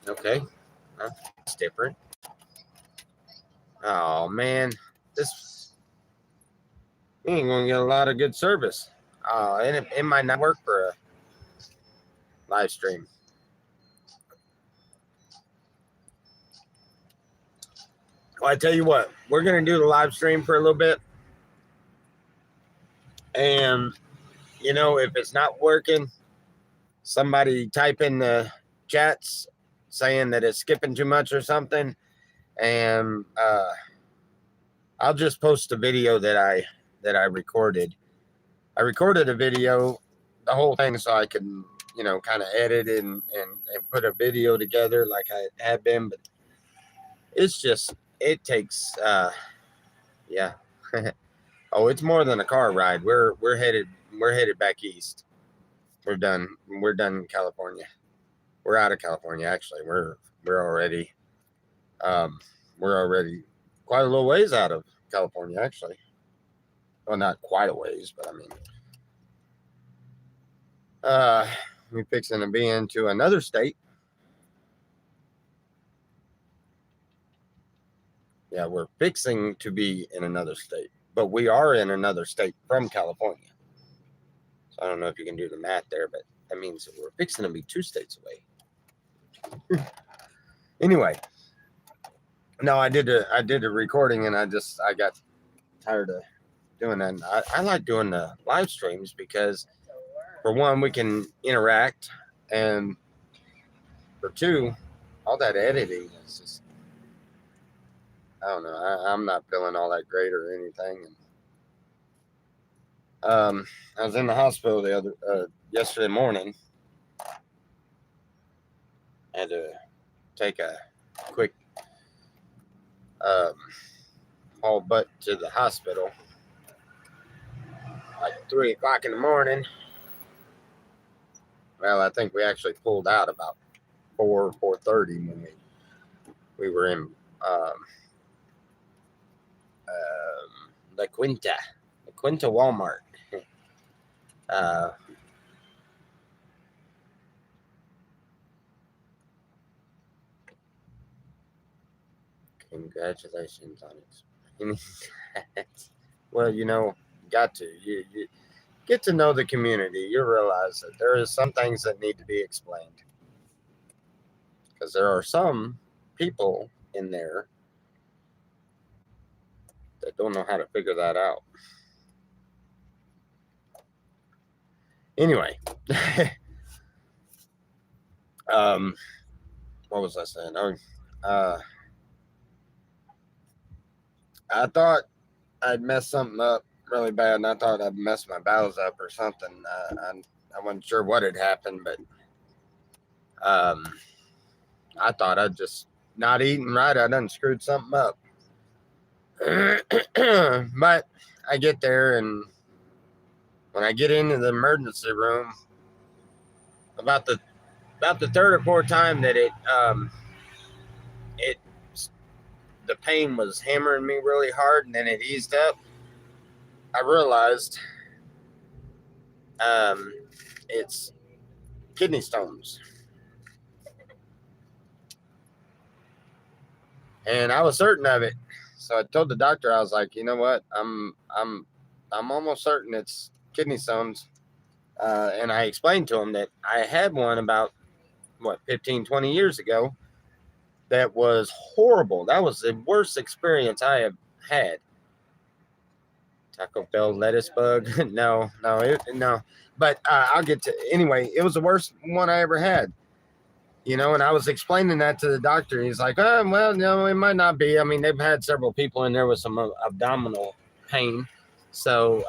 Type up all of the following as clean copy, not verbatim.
Okay, that's different. Oh man, this you ain't gonna get a lot of good service. And it might not work for a live stream. Well, I tell you what, we're gonna do the live stream for a little bit, and if it's not working, somebody type in the chats saying that it's skipping too much or something, and I'll just post a video that I recorded. I recorded a video, the whole thing, so I can kind of edit and put a video together like I have been, but it's just it takes yeah. Oh, it's more than a car ride. We're headed back east. We're done in California. We're out of California actually. We're already um we're already quite a little ways out of California actually. Well, not quite a ways, but I mean uh we're fixing to be into another state. Yeah, we're fixing to be in another state, but we are in another state from California. So I don't know if you can do the math there, but that means that we're fixing to be 2 states away. Anyway, no, I did a recording, and I got tired of doing that. And I like doing the live streams because, for one, we can interact, and for two, all that editing is just, I don't know. I'm not feeling all that great or anything. And, I was in the hospital yesterday morning. I had to take a quick um, haul butt to the hospital like 3 o'clock in the morning. Well, I think we actually pulled out about 4:30 when we were in um, La Quinta Walmart. uh, Congratulations on it. Well, got to you get to know the community. You realize that there is some things that need to be explained because there are some people in there that don't know how to figure that out. Anyway, um, what was I saying? Oh, uh, I thought I'd messed something up really bad, and I thought I'd messed my bowels up or something. I wasn't sure what had happened, but um, I thought I'd just not eating right. I done screwed something up. But I get there, and when I get into the emergency room, about the third or fourth time that it the pain was hammering me really hard, and then it eased up, I realized um, it's kidney stones, and I was certain of it. So I told the doctor, I was like, you know what, I'm almost certain it's kidney stones. And I explained to him that I had one about 15, 20 years ago that was horrible. That was the worst experience I have had. Taco Bell lettuce bug. No. But I'll get to anyway. It was the worst one I ever had. And I was explaining that to the doctor. He's like, "Oh, well, no, it might not be. I mean, they've had several people in there with some abdominal pain. So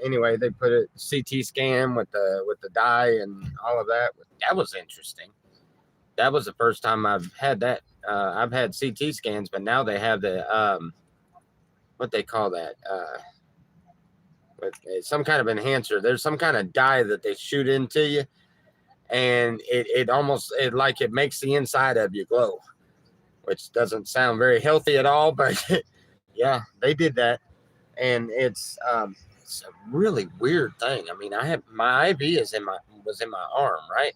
anyway, they put a CT scan with the dye and all of that. That was interesting. That was the first time I've had that. I've had CT scans, but now they have the what they call that. Some kind of enhancer. There's some kind of dye that they shoot into you, and it almost like it makes the inside of you glow, which doesn't sound very healthy at all. But yeah, they did that, and it's a really weird thing. I mean, I have my IV was in my arm, right?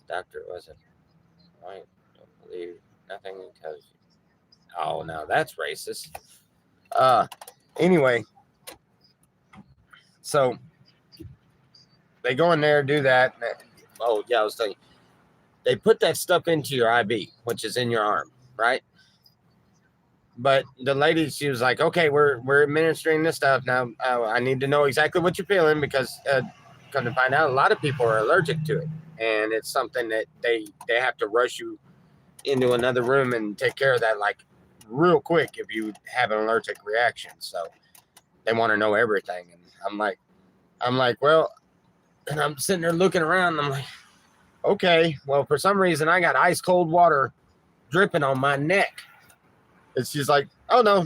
Doctor was it right? Don't believe nothing because. Oh, now that's racist. Uh, anyway, so they go in there, do that. Oh, yeah, I was telling you. They put that stuff into your IV, which is in your arm, right? But the lady, she was like, "Okay, we're administering this stuff now. I need to know exactly what you're feeling because come to find out, a lot of people are allergic to it, and it's something that they have to rush you into another room and take care of that like real quick if you have an allergic reaction. So they want to know everything, and I'm like, well, and I'm sitting there looking around, and I'm like, okay, well, for some reason I got ice cold water dripping on my neck. And she's like, oh, no,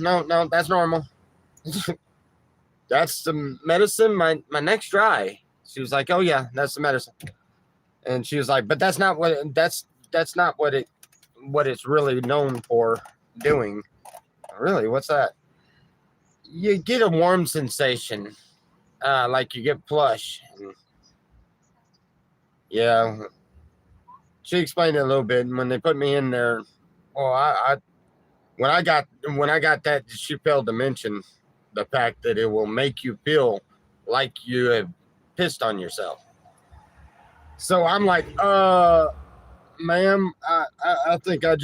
that's normal. That's the medicine. My neck's dry. She was like, oh yeah, that's the medicine. And she was like, but that's not what it's really known for doing. Really, what's that? You get a warm sensation, like you get flush. Yeah, she explained it a little bit. And when they put me in there, I when I got that, she failed to mention the fact that it will make you feel like you have pissed on yourself. So I'm like, ma'am, I think I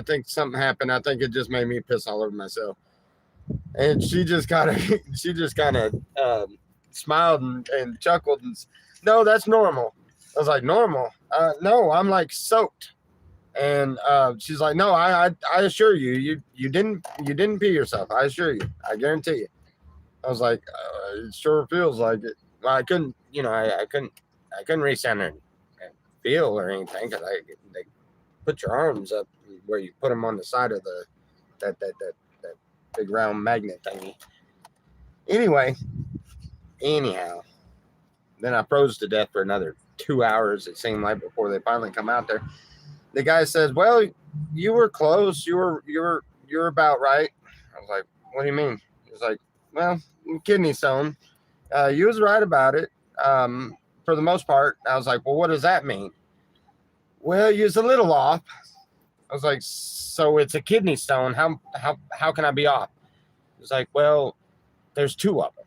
think something happened. I think it just made me piss all over myself. And she just kind of smiled and chuckled and no, that's normal. I was like, normal? No, I'm like soaked. And she's like, no, I assure you, you didn't pee yourself. I assure you, I guarantee you. I was like, it sure feels like it. Well, I couldn't, I couldn't reach down there and feel or anything because they put your arms up where you put them on the side of that big round magnet thingy. Anyhow, then I froze to death for another 2 hours. It seemed like before they finally come out there. The guy says, "Well, you were close. You're about right." I was like, "What do you mean?" He was like, "Well, kidney stone. You was right about it for the most part." I was like, "Well, what does that mean?" Well, you was a little off. I was like, "So it's a kidney stone. How can I be off?" He was like, "Well, there's two of them,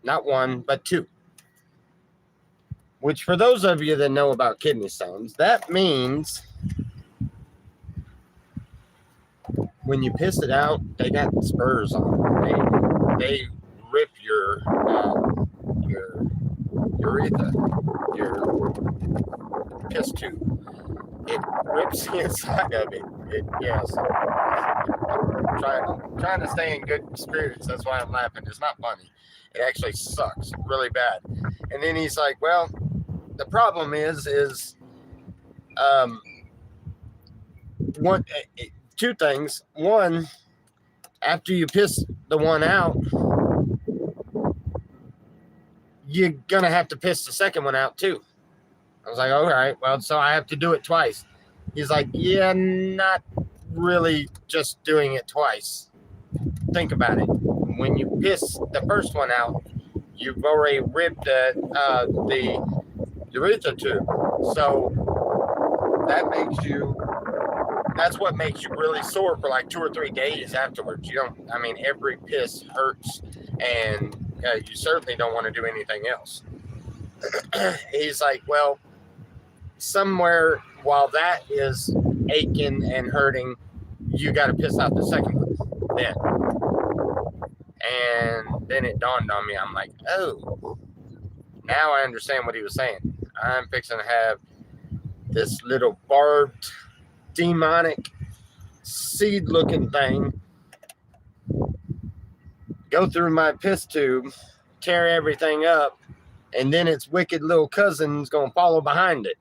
not one, but two." Which, for those of you that know about kidney stones, that means when you piss it out, they got spurs on them. They rip your urethra, your piss tube. It rips the inside of it. So I'm trying to stay in good spirits. That's why I'm laughing. It's not funny. It actually sucks really bad. And then he's like, well, the problem is two things. One, after you piss the one out, you're gonna have to piss the second one out too. I was like, all right, well, so I have to do it twice. He's like, yeah, not really just doing it twice. Think about it. When you piss the first one out, you've already ripped the urethra tube. So that's what makes you really sore for like 2 or 3 days afterwards. Every piss hurts, and you certainly don't want to do anything else. He's like, well, somewhere while that is aching and hurting, you got to piss out the second one then. And then it dawned on me. I'm like, oh, now I understand what he was saying. I'm fixing to have this little barbed, demonic, seed-looking thing go through my piss tube, tear everything up, and then its wicked little cousin's going to follow behind it.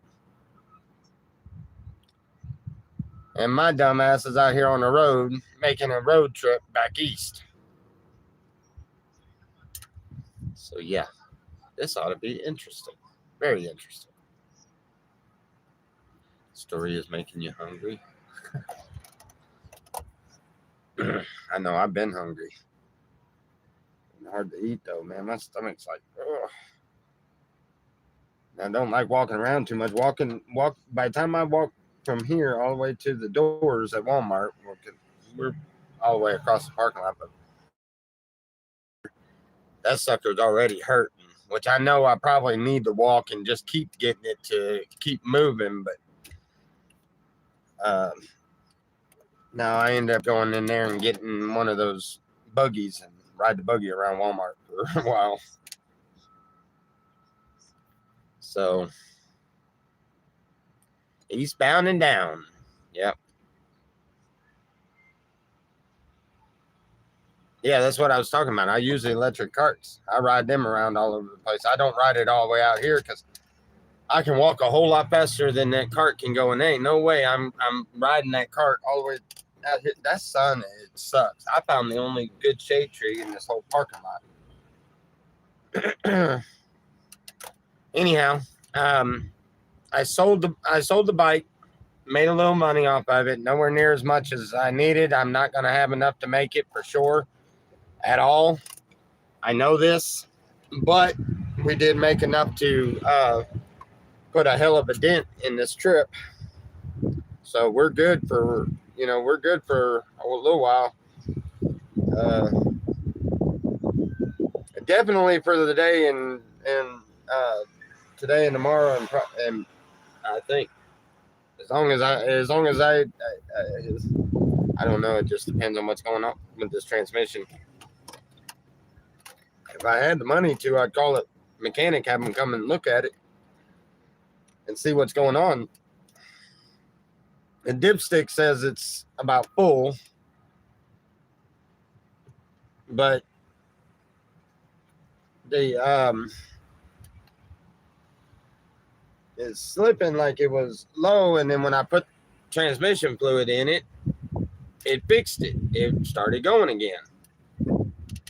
And my dumb ass is out here on the road making a road trip back east. So yeah, this ought to be interesting. Very interesting. Story is making you hungry. I know, I've been hungry. Hard to eat though, man. My stomach's like, ugh. I don't like walking around too much. Walk. By the time I walk from here all the way to the doors at Walmart, we're all the way across the parking lot, but that sucker's already hurting. Which I know I probably need to walk and just keep getting it to keep moving, but now I end up going in there and getting one of those buggies and ride the buggy around Walmart for a while. So eastbound and down. Yep. Yeah, that's what I was talking about. I use the electric carts. I ride them around all over the place. I don't ride it all the way out here because I can walk a whole lot faster than that cart can go. And there ain't no way I'm riding that cart all the way out here. That sun, it sucks. I found the only good shade tree in this whole parking lot. Anyhow, I sold the bike, made a little money off of it. Nowhere near as much as I needed. I'm not gonna have enough to make it for sure at all. I know this, but we did make enough to put a hell of a dent in this trip. So we're good for a little while. Definitely for the day and today and tomorrow and I think as long as I don't know. It just depends on what's going on with this transmission. If I had the money to, I'd call it mechanic, have them come and look at it and see what's going on. The dipstick says it's about full, but the it's slipping like it was low, and then when I put transmission fluid in it, it fixed it. It started going again.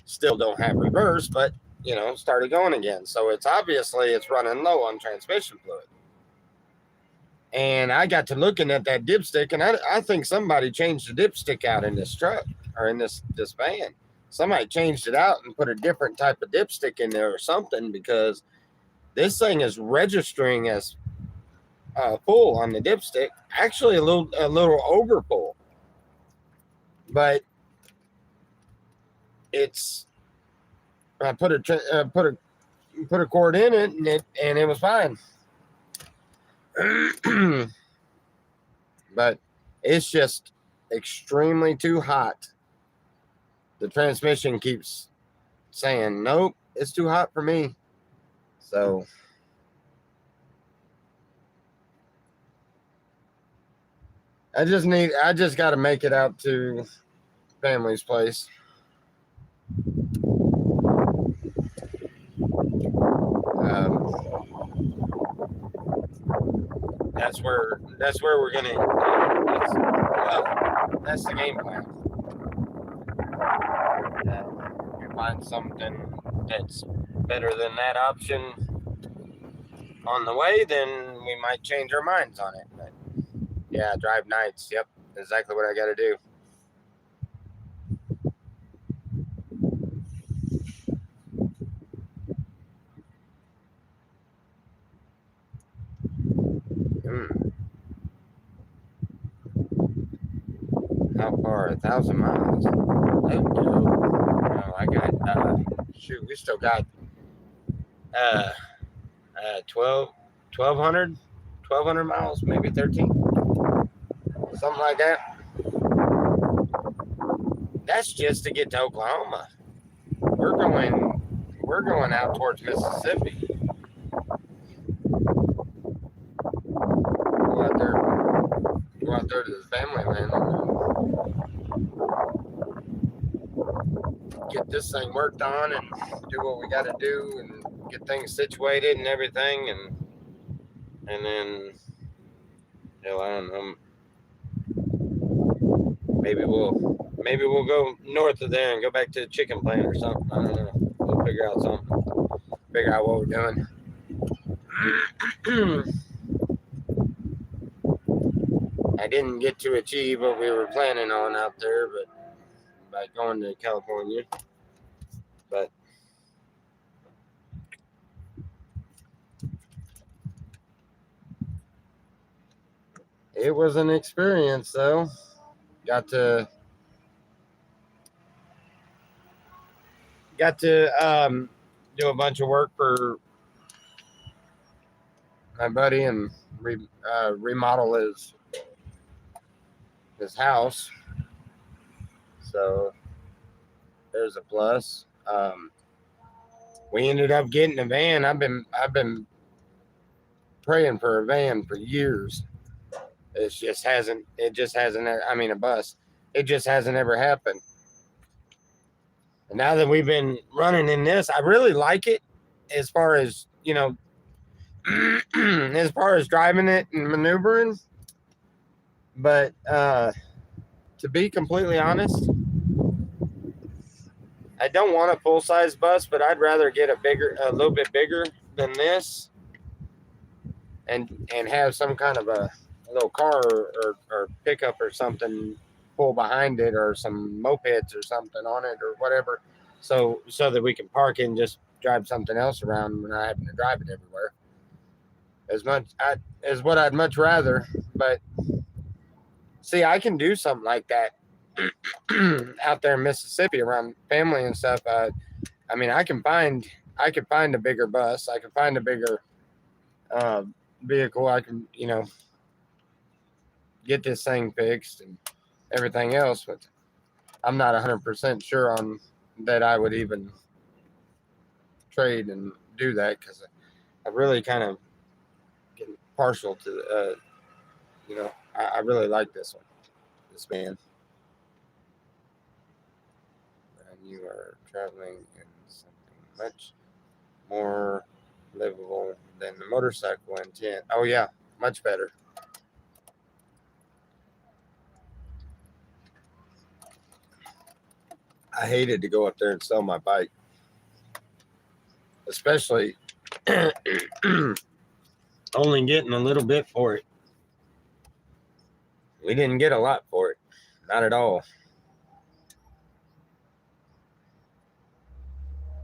Still don't have reverse, but started going again. So it's running low on transmission fluid. And I got to looking at that dipstick, and I think somebody changed the dipstick out in this truck or in this van. Somebody changed it out and put a different type of dipstick in there or something, because this thing is registering as full on the dipstick. Actually, a little over full, but it's. I put a cord in it, and it was fine. But it's just extremely too hot. The transmission keeps saying, nope, it's too hot for me. So I just got to make it out to family's place. That's where we're gonna. That's the game plan. If we find something that's better than that option on the way, then we might change our minds on it. But yeah, drive nights. Yep, exactly what I got to do. How far? 1,000 miles? No, I got, we still got 1,200 miles, maybe 13, something like that. That's just to get to Oklahoma. We're going out towards Mississippi. Go out there to the family land. Get this thing worked on and do what we got to do and get things situated and everything, and then I don't know. Maybe we'll go north of there and go back to the chicken plant or something. I don't know. We'll figure out something. Figure out what we're doing. I didn't get to achieve what we were planning on out there, but by going to California. But it was an experience, though. Got to do a bunch of work for my buddy and remodel his house. So there's a plus. We ended up getting a van. I've been praying for a van for years. It just hasn't. I mean, a bus. It just hasn't ever happened. And now that we've been running in this, I really like it. As far as as far as driving it and maneuvering. But to be completely honest, I don't want a full size bus, but I'd rather get a little bit bigger than this, and have some kind of a little car or pickup or something pull behind it, or some mopeds or something on it or whatever, so that we can park it and just drive something else around. We're not having to drive it everywhere. As what I'd much rather. But see, I can do something like that out there in Mississippi around family and stuff. I mean, I could find a bigger bus. I can find a bigger vehicle. I can, get this thing fixed and everything else. But I'm not 100% sure on that I would even trade and do that, because I really kind of get partial to, I really like this van. And you are traveling in something much more livable than the motorcycle and tent. Oh yeah, much better. I hated to go up there and sell my bike, especially only getting a little bit for it. We didn't get a lot for it, not at all.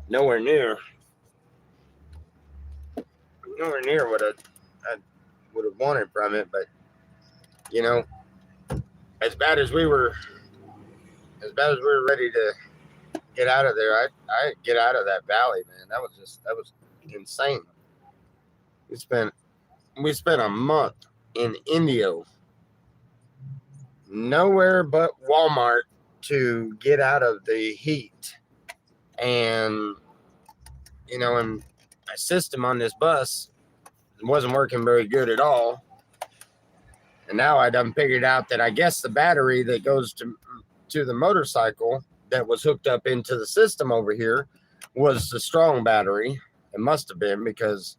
Nowhere near what I would have wanted from it. But as bad as we were ready to get out of there, I get out of that valley, man. That was insane. We spent a month in Indio, nowhere but Walmart to get out of the heat. And and my system on this bus wasn't working very good at all. And now I done figured out that I guess the battery that goes to the motorcycle that was hooked up into the system over here was the strong battery. It must have been, because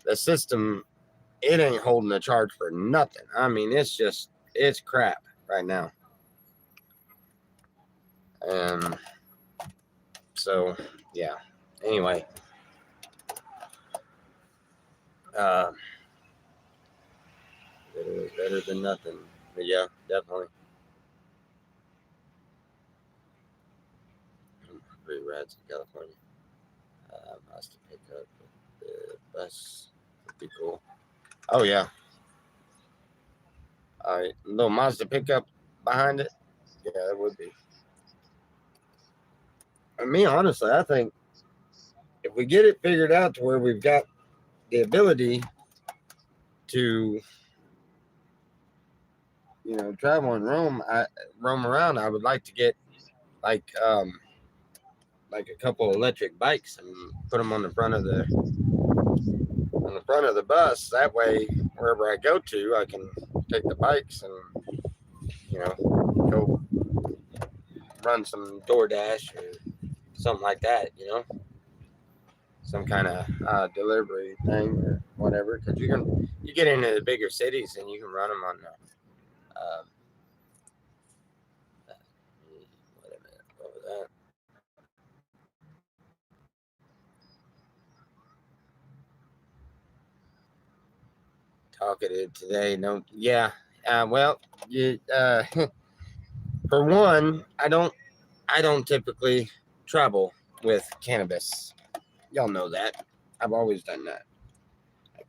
the system, it ain't holding a charge for nothing. I mean, it's crap right now. So yeah, anyway, it was better than nothing. But yeah, definitely. 3 rides in California. Mazda pickup with the bus would be cool. Oh yeah. All right, little Mazda pickup behind it. Yeah, that would be. Honestly, I think if we get it figured out to where we've got the ability to, travel and roam around, I would like to get like a couple electric bikes and put them on the front of the bus. That way, wherever I go to, I can take the bikes and go run some DoorDash or something like that. Some kind of delivery thing or whatever. Because you get into the bigger cities and you can run them on the. Wait a minute, what was that? Talkative today. No, yeah. Well, for one, I don't typically travel with cannabis. Y'all know that. I've always done that. I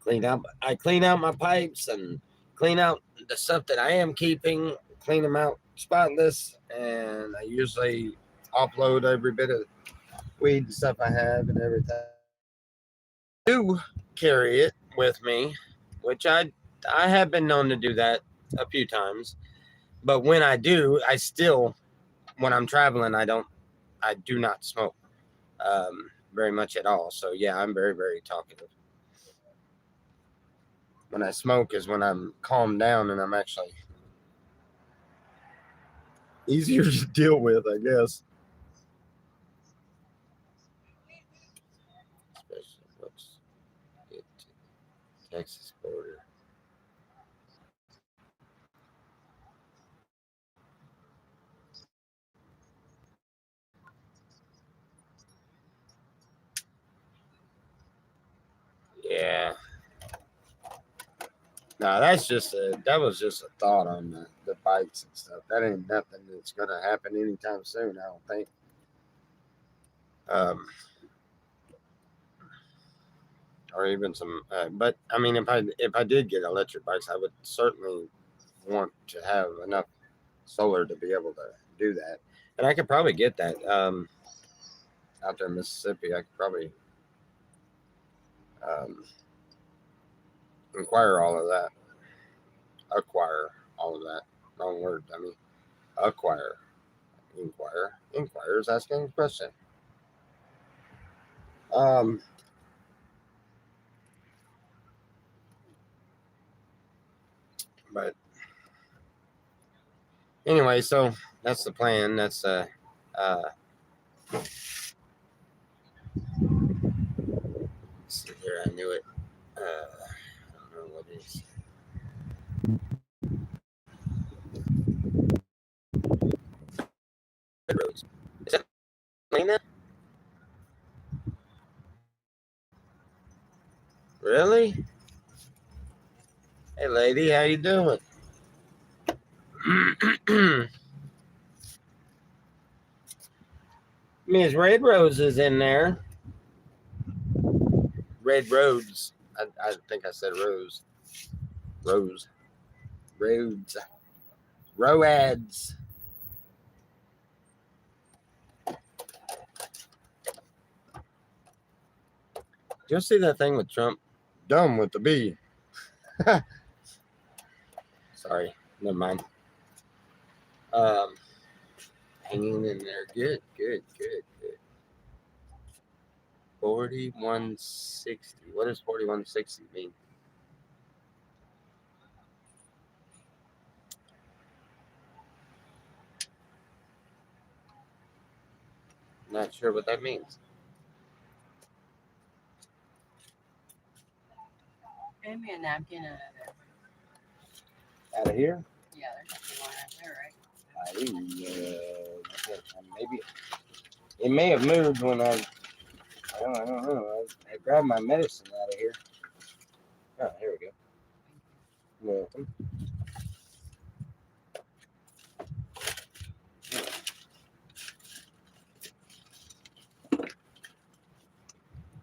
clean out my pipes and clean out the stuff that I am keeping, clean them out spotless, and I usually offload every bit of weed and stuff I have and everything. I do carry it with me, which I have been known to do that a few times. But when I do, I still, when I'm traveling, I do not smoke very much at all. So yeah, I'm very, very talkative. When I smoke is when I'm calmed down and I'm actually easier to deal with, I guess. Especially once you get to the Texas border. Yeah. No, that was just a thought on the bikes and stuff. That ain't nothing that's gonna happen anytime soon, I don't think. Um, or even some. But I mean, if I did get electric bikes, I would certainly want to have enough solar to be able to do that. And I could probably get that out there in Mississippi. I could probably um, inquire all of that, acquire all of that. Wrong word. I mean, acquire, inquire. Inquire is asking a question. Um, but anyway, so that's the plan. That's uh see here, I knew it. I don't know what it is. Red Roads. Is that Lena? Really? Hey lady, how you doing? Miss Red Rose is in there. Red Roads. I think I said Rose. Rose. Roads. Roads. Did you see that thing with Trump? Dumb with the B. Sorry, never mind. Um, hanging in there. Good, good, good, good. 4160. What does 4160 mean? Not sure what that means. Hand me a napkin and Out of here? yeah, there's one right there, right? Maybe it may have moved when I don't know. I grabbed my medicine out of here. Oh, here we go. Welcome.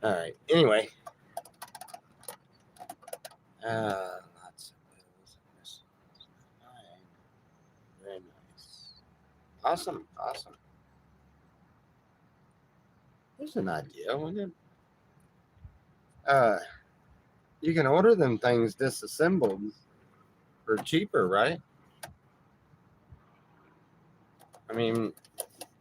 All right. Anyway, lots of those. Very nice. Awesome. Awesome. There's an idea. Uh, you can order them things disassembled for cheaper, right? I mean,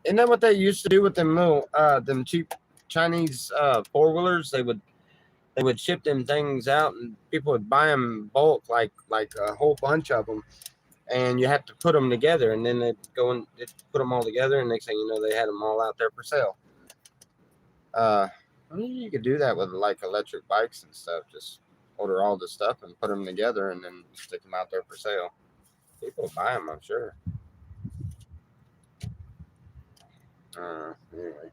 isn't that what they used to do with them little them cheap Chinese four-wheelers? They would ship them things out and people would buy them bulk, like a whole bunch of them, and you have to put them together, and then they'd go and they'd put them all together, and next thing you know, they had them all out there for sale. I mean, you could do that with like electric bikes and stuff. Just order all the stuff and put them together, and then stick them out there for sale. People buy them, I'm sure. Anyway.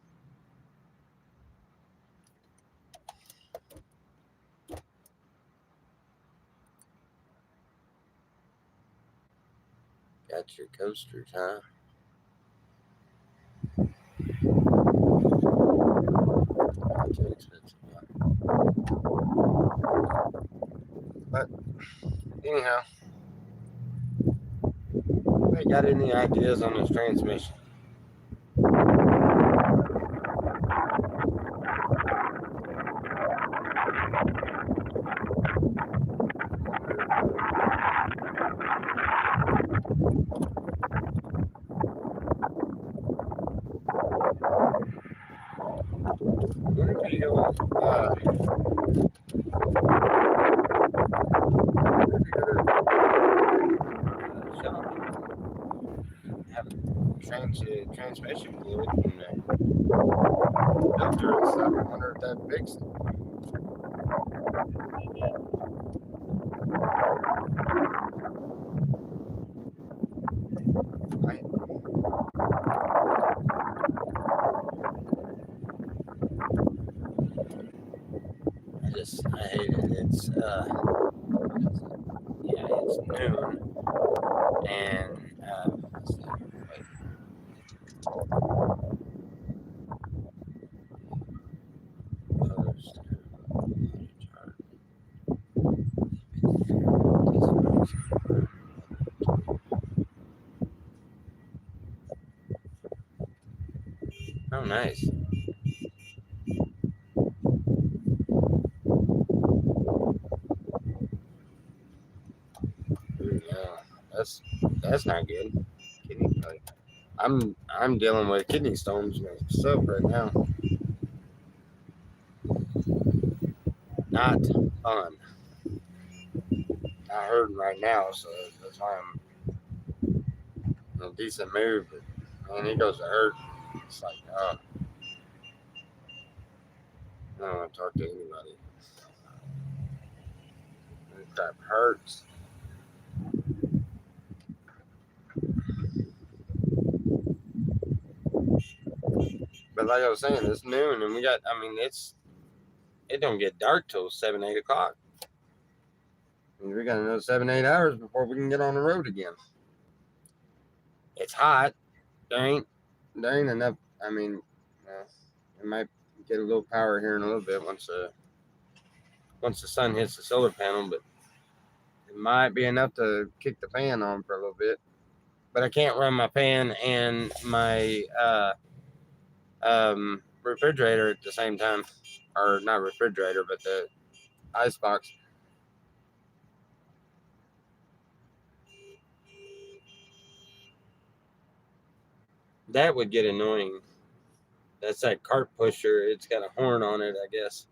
Got your coasters, huh? Not too expensive. But anyhow, Anybody got any ideas on this transmission? What if you go, have a transmission fluid in the filter and stuff? I wonder if that fixes it. I hate it. It's it's noon, and oh, nice. Yeah, that's not good. Kidney, like, I'm dealing with kidney stones myself right now. Not fun. Not hurting right now, so that's why I'm in a decent mood. But man, it goes to hurt. It's like, I don't want to talk to anybody. That crap hurts. But like I was saying, it's noon, and it don't get dark till 7, 8 o'clock. And we got another 7, 8 hours before we can get on the road again. It's hot. There ain't enough. It might get a little power here in a little bit once the sun hits the solar panel, but it might be enough to kick the fan on for a little bit. But I can't run my fan and my refrigerator at the same time, or not refrigerator, but the ice box. That would get annoying. That's that cart pusher. It's got a horn on it, I guess.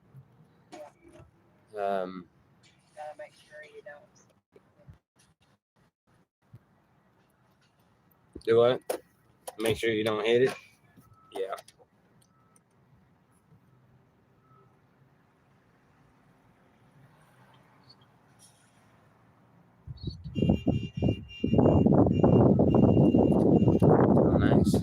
Gotta make sure you don't. Do what? Make sure you don't hit it. Yeah. Oh, nice.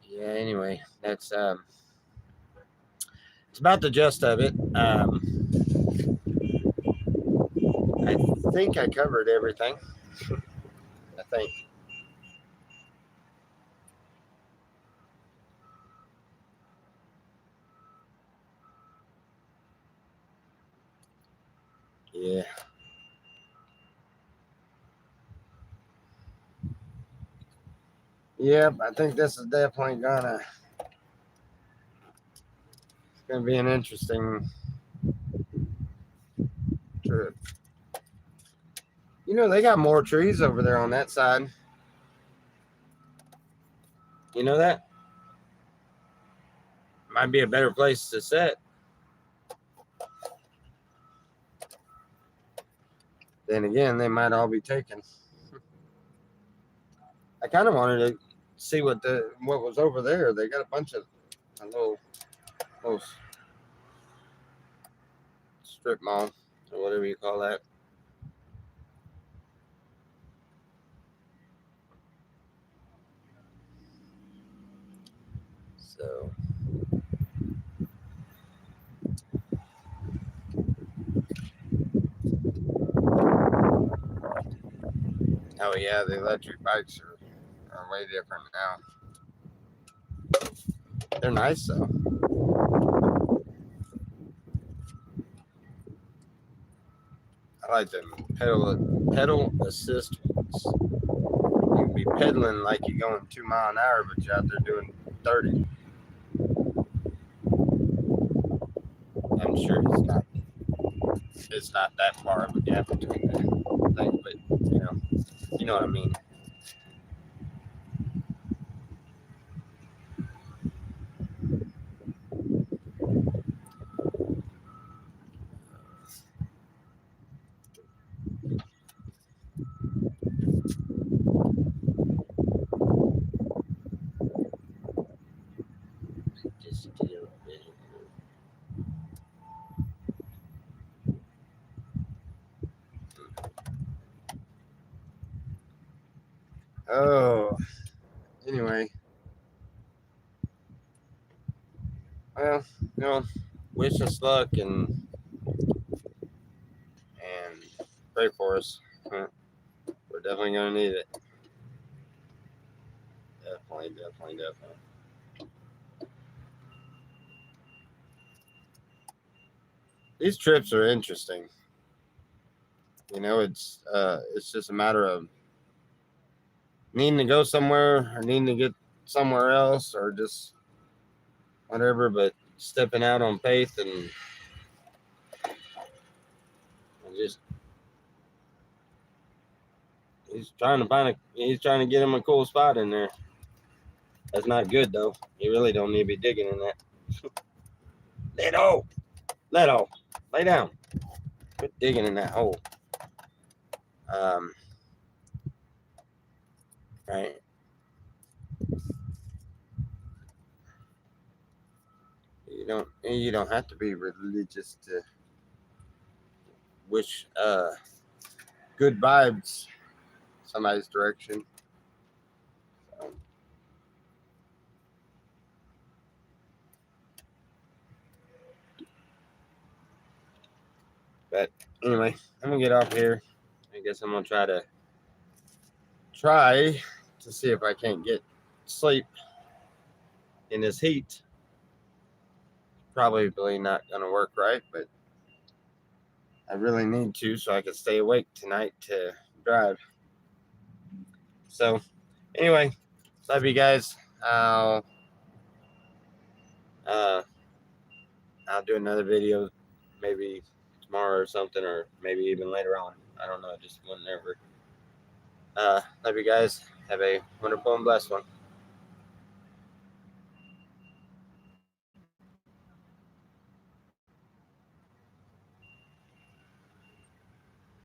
Yeah, anyway, that's it's about the gist of it. I think I covered everything. I think. Yeah. Yep, I think this is definitely gonna be an interesting trip. You know, they got more trees over there on that side. You know that? Might be a better place to sit. Then again, they might all be taken. I kind of wanted to see what was over there. They got a bunch of little strip mall or whatever you call that. So oh yeah, the electric bikes are way different now. They're nice though. I like them pedal assist ones. You can be pedaling like you're going 2 miles an hour, but you're out there doing 30. I'm sure it's not that far of a gap between the things, but you know what I mean. Just a little bit. Oh, anyway. Well, wish us luck and pray for us. We're definitely gonna need it. Definitely. These trips are interesting. It's just a matter of needing to go somewhere or needing to get somewhere else or just whatever, but stepping out on faith and just he's trying to get him a cool spot in there. That's not good though. You really don't need to be digging in that. Leto, lay down. Quit digging in that hole. Right. You don't have to be religious to wish good vibes somebody's direction. So. But anyway, I'm gonna get off here. I guess I'm gonna try to see if I can't get sleep in this heat. Probably not gonna work right, but I really need to so I can stay awake tonight to drive. So anyway, love you guys. I'll do another video maybe tomorrow or something, or maybe even later on. I don't know, just whenever. Love you guys. Have a wonderful and blessed one.